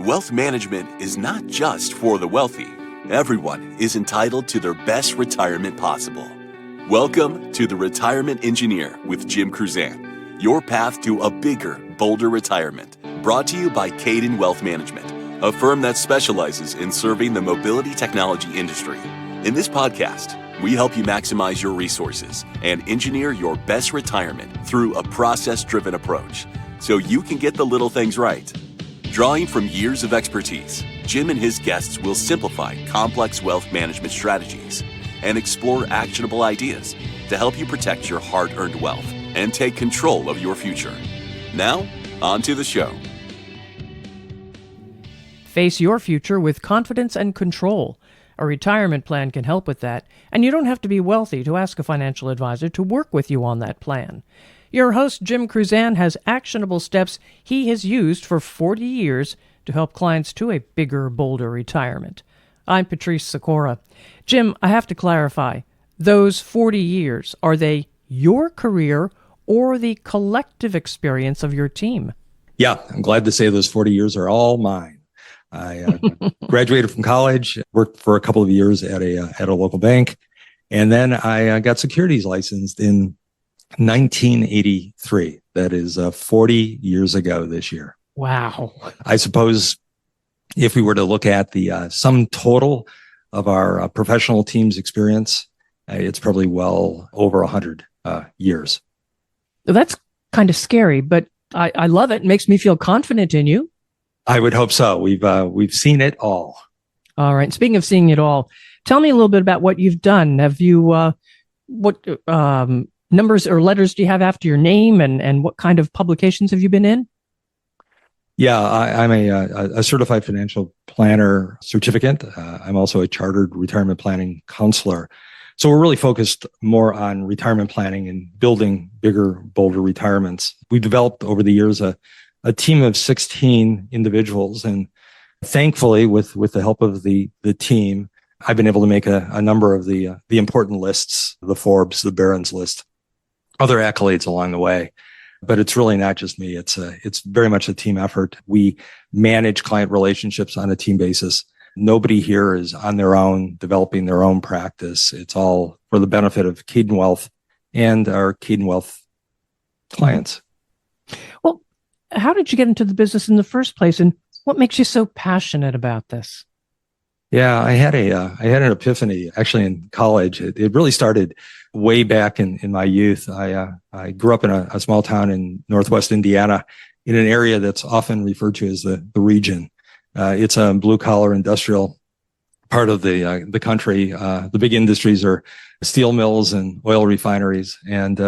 Wealth management is not just for the wealthy. Everyone is entitled to their best retirement possible. Welcome to The Retirement Engineer with Jim Kruzan, your path to a bigger, bolder retirement. Brought to you by Kaydan Wealth Management, a firm that specializes in serving the mobility technology industry. In this podcast, we help you maximize your resources and engineer your best retirement through a process-driven approach so you can get the little things right. Drawing from years of expertise, Jim and his guests will simplify complex wealth management strategies and explore actionable ideas to help you protect your hard-earned wealth and take control of your future. Now, on to the show. Face your future with confidence and control. A retirement plan can help with that, and you don't have to be wealthy to ask a financial advisor to work with you on that plan. Your host, Jim Kruzan, has actionable steps he has used for 40 years to help clients to a bigger, bolder retirement. I'm Patrice Sikora. Jim, I have to clarify, those 40 years, are they your career or the collective experience of your team? Yeah, I'm glad to say those 40 years are all mine. I graduated from college, worked for a couple of years at a local bank, and then I got securities licensed in 1983. That is 40 years ago this year. Wow. I suppose if we were to look at the sum total of our professional team's experience, it's probably well over 100 years. That's kind of scary, but I love it. It makes me feel confident in you. I would hope so. We've seen it all. All right. Speaking of seeing it all, tell me a little bit about what you've done. Have you, what numbers or letters do you have after your name, and what kind of publications have you been in? Yeah, I'm a certified financial planner certificate. I'm also a chartered retirement planning counselor. So we're really focused more on retirement planning and building bigger, bolder retirements. We developed over the years a team of 16 individuals, and thankfully, with the help of the team, I've been able to make a number of the important lists, the Forbes, the Barron's list, other accolades along the way. But it's really not just me. It's very much a team effort. We manage client relationships on a team basis. Nobody here is on their own, developing their own practice. It's all for the benefit of Kaydan Wealth and our Kaydan Wealth clients. Well, how did you get into the business in the first place, and what makes you so passionate about this? Yeah, I had an epiphany actually in college. It really started way back in my youth. I grew up in a small town in Northwest Indiana, in an area that's often referred to as the region. It's a blue collar industrial part of the country. The big industries are steel mills and oil refineries. And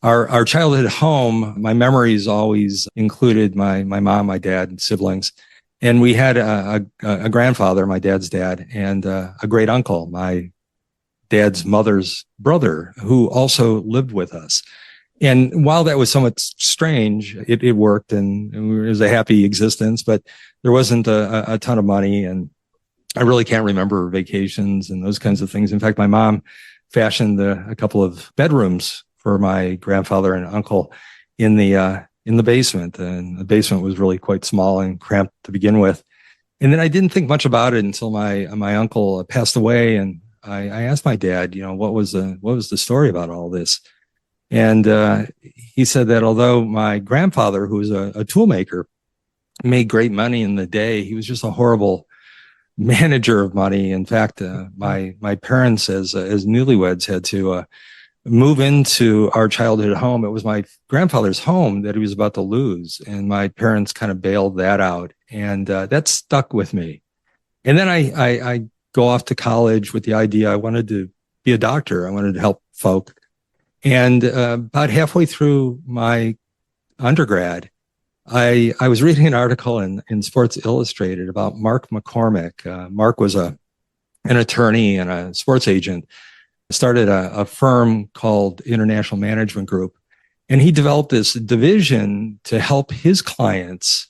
our childhood home, my memories always included my mom, my dad, and siblings. And we had a grandfather, my dad's dad, and a great uncle, my dad's mother's brother, who also lived with us. And while that was somewhat strange, it worked, and it was a happy existence, but there wasn't a ton of money, and I really can't remember vacations and those kinds of things. In fact, my mom fashioned a couple of bedrooms for my grandfather and uncle in the basement, and the basement was really quite small and cramped to begin with. And then I didn't think much about it until my uncle passed away, and I asked my dad, what was the story about all this? And he said that although my grandfather, who was a tool maker, made great money in the day, he was just a horrible manager of money. In fact, my parents, as newlyweds, had to move into our childhood home. It was my grandfather's home that he was about to lose, and my parents kind of bailed that out, and that stuck with me. And then I go off to college with the idea I wanted to be a doctor. I wanted to help folk. And about halfway through my undergrad, I was reading an article in Sports Illustrated about Mark McCormick. Mark was an attorney and a sports agent, started a firm called International Management Group. And he developed this division to help his clients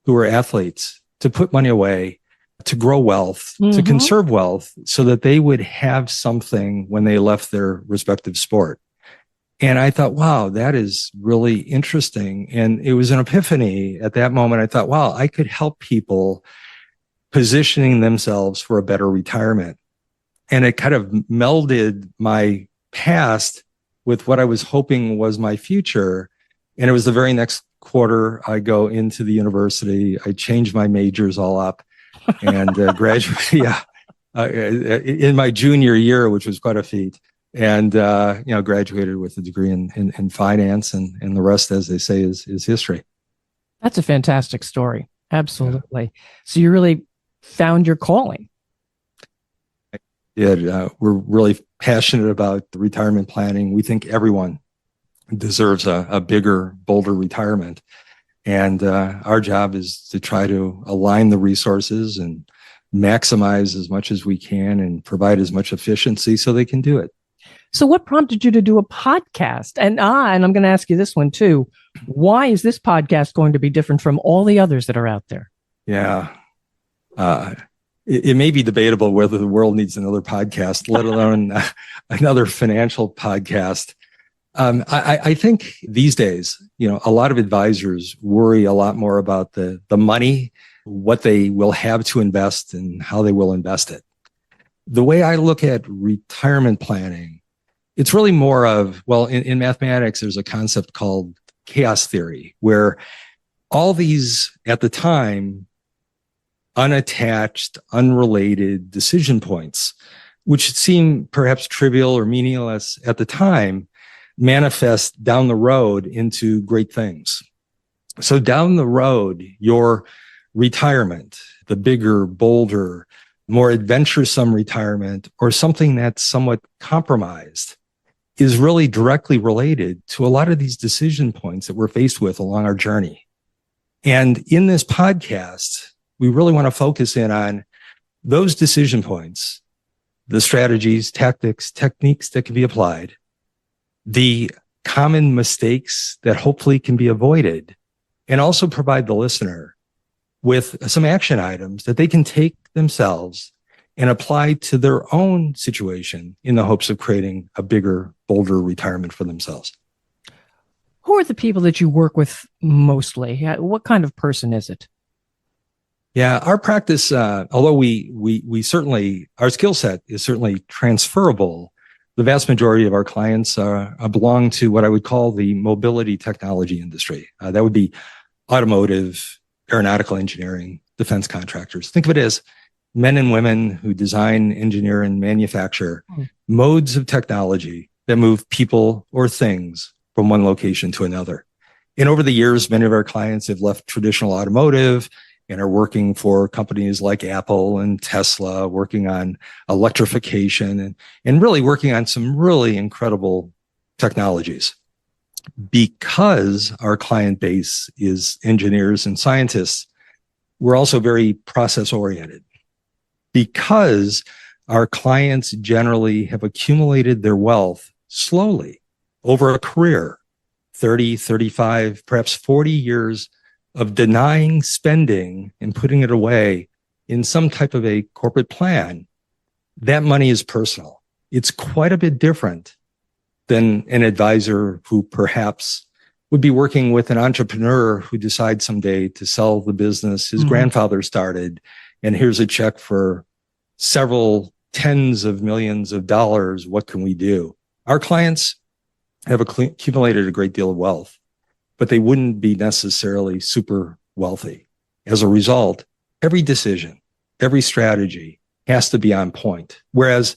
who were athletes to put money away, to grow wealth, to conserve wealth, so that they would have something when they left their respective sport. And I thought, wow, that is really interesting. And it was an epiphany at that moment. I thought, wow, I could help people positioning themselves for a better retirement. And it kind of melded my past with what I was hoping was my future. And it was the very next quarter, I go into the university. I changed my majors all up and graduated. In my junior year, which was quite a feat. And, graduated with a degree in finance, and the rest, as they say, is history. That's a fantastic story. Absolutely. Yeah. So you really found your calling. I did. We're really passionate about the retirement planning. We think everyone deserves a bigger, bolder retirement. And our job is to try to align the resources and maximize as much as we can and provide as much efficiency so they can do it. So what prompted you to do a podcast? And I'm going to ask you this one too. Why is this podcast going to be different from all the others that are out there? Yeah. It may be debatable whether the world needs another podcast, let alone another financial podcast. I think these days, a lot of advisors worry a lot more about the money, what they will have to invest, and how they will invest it. The way I look at retirement planning, it's really more of, in mathematics, there's a concept called chaos theory, where all these, at the time, unattached, unrelated decision points, which seem perhaps trivial or meaningless at the time, manifest down the road into great things. So down the road, your retirement, the bigger, bolder, more adventuresome retirement, or something that's somewhat compromised, is really directly related to a lot of these decision points that we're faced with along our journey. And in this podcast, we really want to focus in on those decision points, the strategies, tactics, techniques that can be applied, the common mistakes that hopefully can be avoided, and also provide the listener with some action items that they can take themselves and apply to their own situation in the hopes of creating a bigger, bolder retirement for themselves. Who are the people that you work with mostly? What kind of person is it? Yeah, our practice, although we certainly, our skill set is certainly transferable, the vast majority of our clients belong to what I would call the mobility technology industry. That would be automotive, aeronautical engineering, defense contractors. Think of it as men and women who design, engineer, and manufacture modes of technology that move people or things from one location to another. And over the years, many of our clients have left traditional automotive and are working for companies like Apple and Tesla, working on electrification and really working on some really incredible technologies. Because our client base is engineers and scientists, we're also very process-oriented. Because our clients generally have accumulated their wealth slowly over a career, 30, 35, perhaps 40 years of denying spending and putting it away in some type of a corporate plan, that money is personal. It's quite a bit different than an advisor who perhaps would be working with an entrepreneur who decides someday to sell the business his grandfather started, and here's a check for several tens of millions of dollars. What can we do? Our clients have accumulated a great deal of wealth, but they wouldn't be necessarily super wealthy. As a result, every decision, every strategy has to be on point. Whereas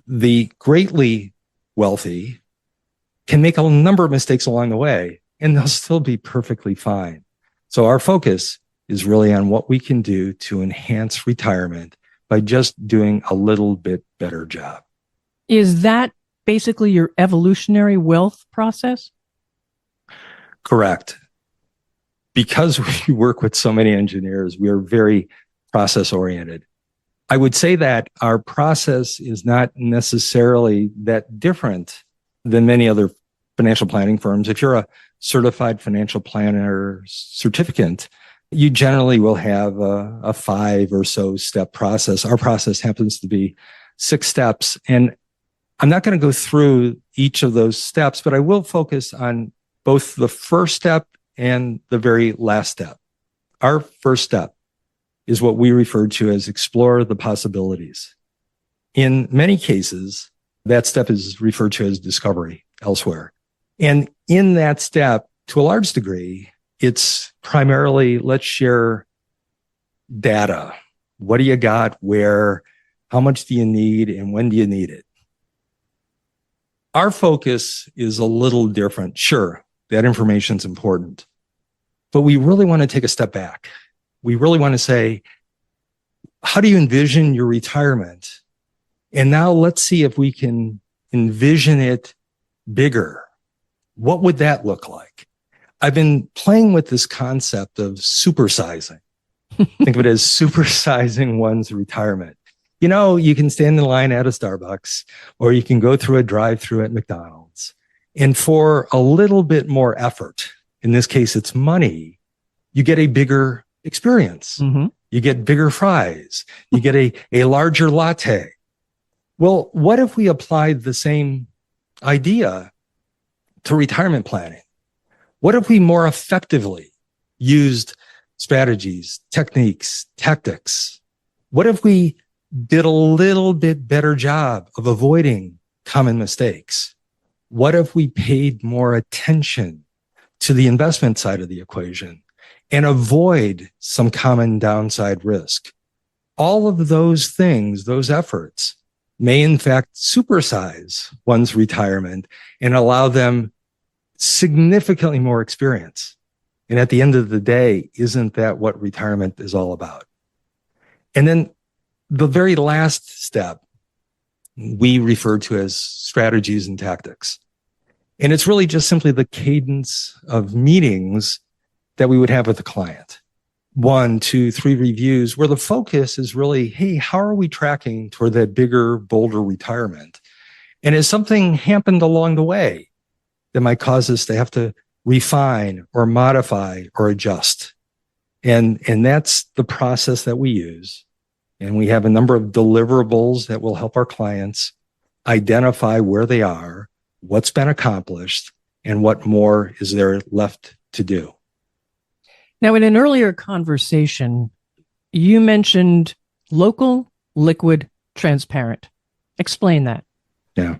the greatly wealthy can make a number of mistakes along the way, and they'll still be perfectly fine. So our focus is really on what we can do to enhance retirement by just doing a little bit better job. Is that basically your evolutionary wealth process? Correct. Because we work with so many engineers, we are very process oriented. I would say that our process is not necessarily that different than many other financial planning firms. If you're a certified financial planner certificate, you generally will have a 5 or so step process. Our process happens to be 6 steps. And I'm not going to go through each of those steps, but I will focus on both the first step and the very last step. Our first step is what we refer to as explore the possibilities. In many cases, that step is referred to as discovery elsewhere. And in that step, to a large degree, it's primarily let's share data. What do you got? Where? How much do you need? And when do you need it? Our focus is a little different. Sure, that information is important, but we really want to take a step back. We really want to say, how do you envision your retirement? And now let's see if we can envision it bigger. What would that look like? I've been playing with this concept of supersizing. Think of it as supersizing one's retirement. You know, you can stand in line at a Starbucks, or you can go through a drive-through at McDonald's. And for a little bit more effort, in this case, it's money, you get a bigger experience. Mm-hmm. You get bigger fries. You get a larger latte. Well, what if we applied the same idea to retirement planning? What if we more effectively used strategies, techniques, tactics? What if we did a little bit better job of avoiding common mistakes? What if we paid more attention to the investment side of the equation and avoid some common downside risk? All of those things, those efforts, may in fact supersize one's retirement and allow them significantly more experience. And at the end of the day, isn't that what retirement is all about? And then the very last step we refer to as strategies and tactics. And it's really just simply the cadence of meetings that we would have with the client. 1, 2, 3 reviews where the focus is really, hey, how are we tracking toward that bigger, bolder retirement? And has something happened along the way that might cause us to have to refine or modify or adjust? And that's the process that we use. And we have a number of deliverables that will help our clients identify where they are, what's been accomplished, and what more is there left to do. Now, in an earlier conversation, you mentioned local, liquid, transparent. Explain that. Yeah.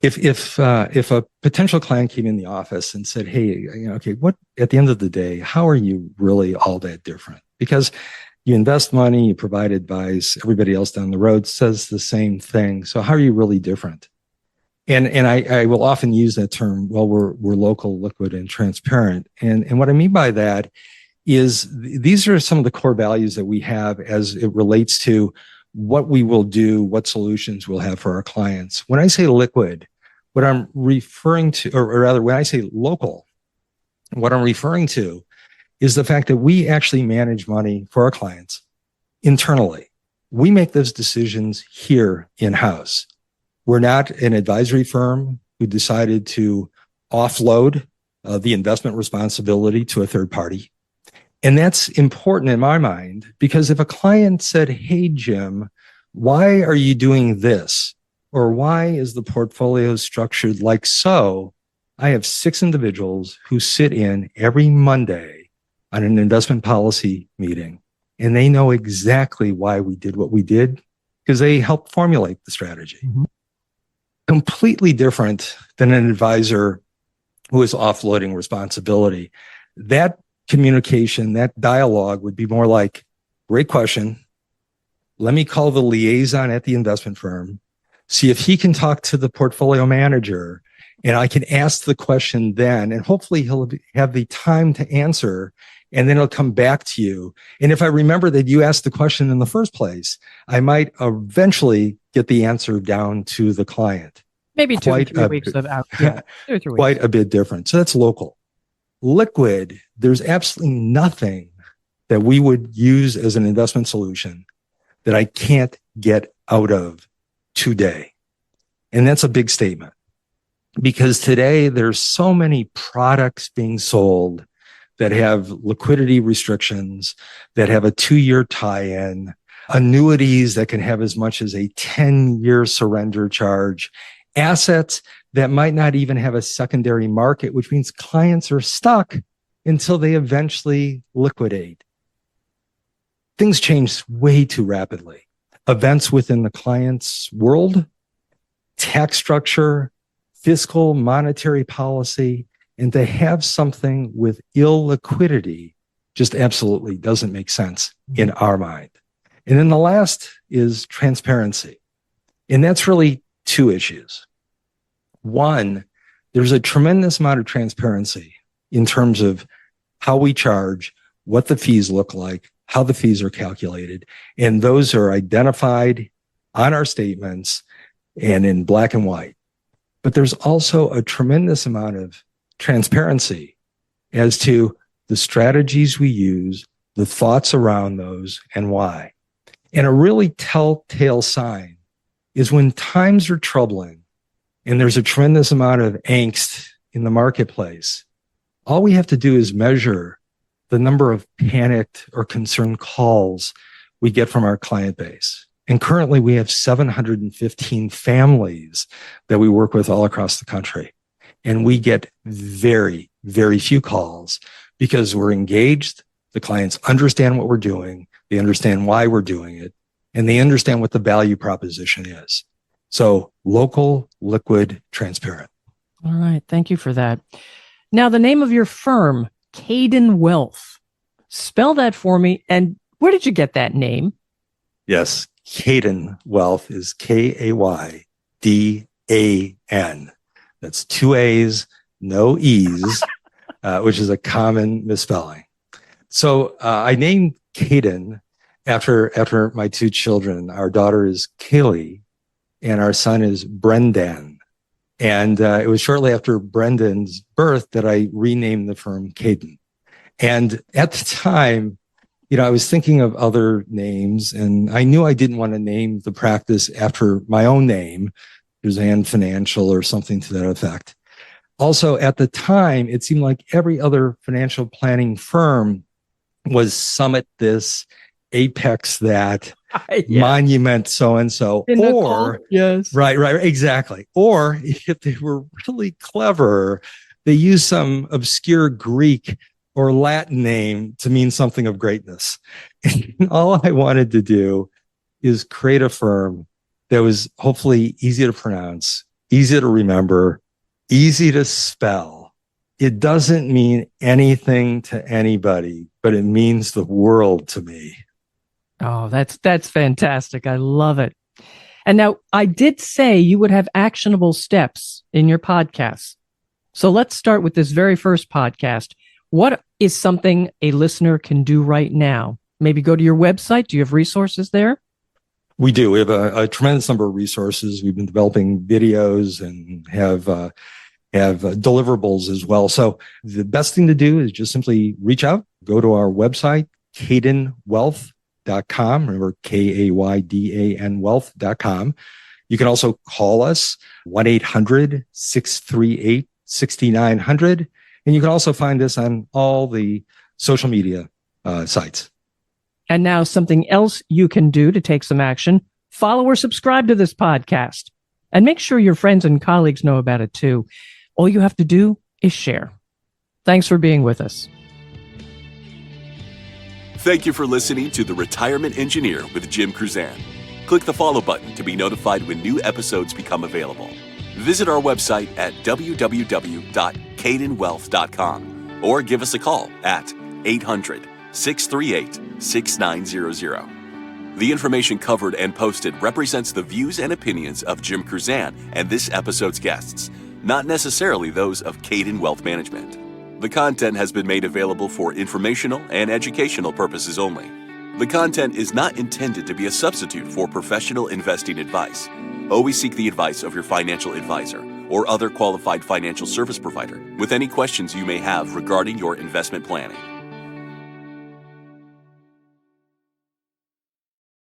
If a potential client came in the office and said, hey, okay, what at the end of the day, how are you really all that different? Because you invest money, you provide advice, everybody else down the road says the same thing. So how are you really different? And I will often use that term, well, we're local, liquid, and transparent. And what I mean by that is these are some of the core values that we have as it relates to what we will do, what solutions we'll have for our clients. When I say liquid, what I'm referring to, or rather when I say local, what I'm referring to is the fact that we actually manage money for our clients internally. We make those decisions here in-house. We're not an advisory firm who decided to offload the investment responsibility to a third party. And that's important in my mind, because if a client said, hey, Jim, why are you doing this? Or why is the portfolio structured like so? I have 6 individuals who sit in every Monday on an investment policy meeting, and they know exactly why we did what we did because they helped formulate the strategy. Mm-hmm. Completely different than an advisor who is offloading responsibility. That communication, that dialogue would be more like, great question. Let me call the liaison at the investment firm, see if he can talk to the portfolio manager, and I can ask the question then, and hopefully he'll have the time to answer, and then he'll come back to you. And if I remember that you asked the question in the first place, I might eventually get the answer down to the client. Maybe 2 or 3 weeks of out. Yeah, 2 or 3 weeks. Quite a bit different. So that's local. Liquid, there's absolutely nothing that we would use as an investment solution that I can't get out of today. And that's a big statement, because today there's so many products being sold that have liquidity restrictions, that have a 2-year tie-in, annuities that can have as much as a 10-year surrender charge, assets that might not even have a secondary market, which means clients are stuck until they eventually liquidate. Things change way too rapidly. Events within the client's world, tax structure, fiscal, monetary policy, and to have something with illiquidity just absolutely doesn't make sense in our mind. And then the last is transparency. And that's really two issues. One, there's a tremendous amount of transparency in terms of how we charge, what the fees look like, how the fees are calculated. And those are identified on our statements and in black and white. But there's also a tremendous amount of transparency as to the strategies we use, the thoughts around those, and why. And a really telltale sign is when times are troubling and there's a tremendous amount of angst in the marketplace, all we have to do is measure the number of panicked or concerned calls we get from our client base. And currently we have 715 families that we work with all across the country. And we get very, very few calls because we're engaged. The clients understand what we're doing. They understand why we're doing it. And they understand what the value proposition is. So local, liquid, transparent. All right. Thank you for that. Now, the name of your firm, Kaydan Wealth. Spell that for me. And where did you get that name? Yes. Kaydan Wealth is Kaydan. That's two A's, no E's, which is a common misspelling. So I named Kaydan after my two children. Our daughter is Kaylee and our son is Brendan. And it was shortly after Brendan's birth that I renamed the firm Kaydan. And at the time, I was thinking of other names, and I knew I didn't want to name the practice after my own name, Kruzan Financial or something to that effect. Also, at the time, it seemed like every other financial planning firm was Summit this, Apex that, Monument so-and-so, or, yes, right, exactly. Or if they were really clever, they used some obscure Greek or Latin name to mean something of greatness. And all I wanted to do is create a firm that was hopefully easy to pronounce, easy to remember, easy to spell. It doesn't mean anything to anybody, but it means the world to me. Oh, that's fantastic. I love it. And now I did say you would have actionable steps in your podcast. So let's start with this very first podcast. What is something a listener can do right now? Maybe go to your website. Do you have resources there? We do. We have a tremendous number of resources. We've been developing videos and have deliverables as well. So the best thing to do is just simply reach out, go to our website, KaydanWealth.com. Remember, Kaydan Wealth.com. You can also call us 1-800-638-6900. And you can also find us on all the social media sites. And now something else you can do to take some action. Follow or subscribe to this podcast. And make sure your friends and colleagues know about it too. All you have to do is share. Thanks for being with us. Thank you for listening to The Retirement Engineer with Jim Kruzan. Click the follow button to be notified when new episodes become available. Visit our website at www.kaydanwealth.com or give us a call at 800-638-6900. The information covered and posted represents the views and opinions of Jim Kruzan and this episode's guests, not necessarily those of Kaydan Wealth Management. The content has been made available for informational and educational purposes only. The content is not intended to be a substitute for professional investing advice. Always seek the advice of your financial advisor or other qualified financial service provider with any questions you may have regarding your investment planning.